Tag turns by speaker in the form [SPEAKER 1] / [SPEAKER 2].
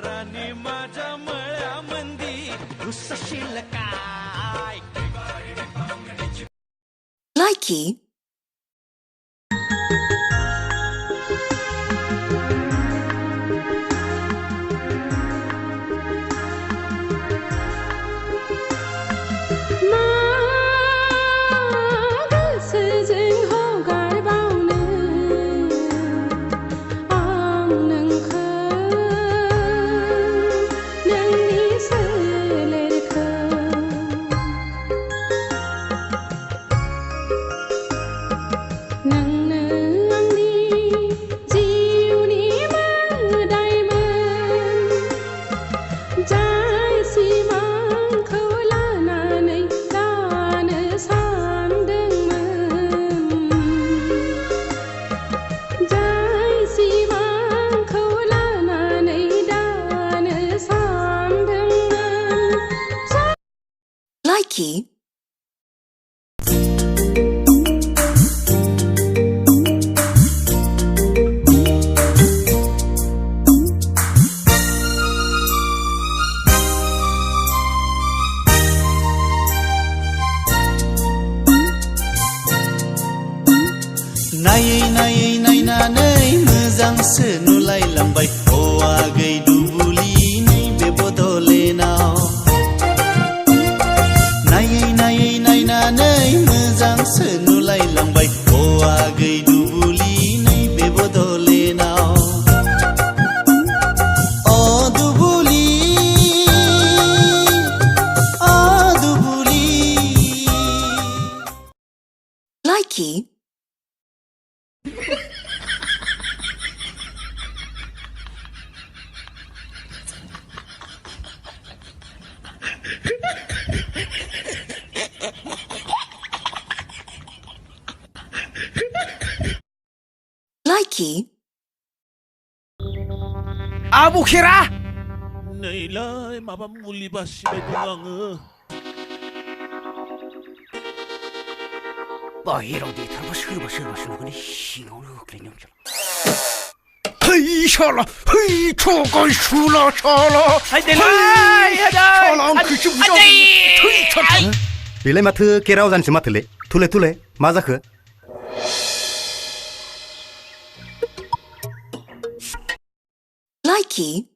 [SPEAKER 1] राणी माझ्या मळ्यामंदी घुसशील काय
[SPEAKER 2] Likey. Likey.
[SPEAKER 1] नायै नायै नायनानै मोजांसो नुलायलांबाय आगै दुबुलि नैबे बड'लेण्डआव नायै नायै नायनानै मोजांसो नुलायलांबाय आगै दुबुलि नैबे बड'लेण्डआव दुबुलि
[SPEAKER 2] Likey. Likey.
[SPEAKER 3] Abu Kira!
[SPEAKER 4] नैलाय माबा मुलि बासिबाय दं आङो
[SPEAKER 3] बाहेराव देथारबा सोरबा नुगोन सिङावनो होख्लायनो है साला है थगाय सुला साला
[SPEAKER 5] बेलाय माथो केराव जानोसो माथोलै थुले मा जाखो
[SPEAKER 2] Likey.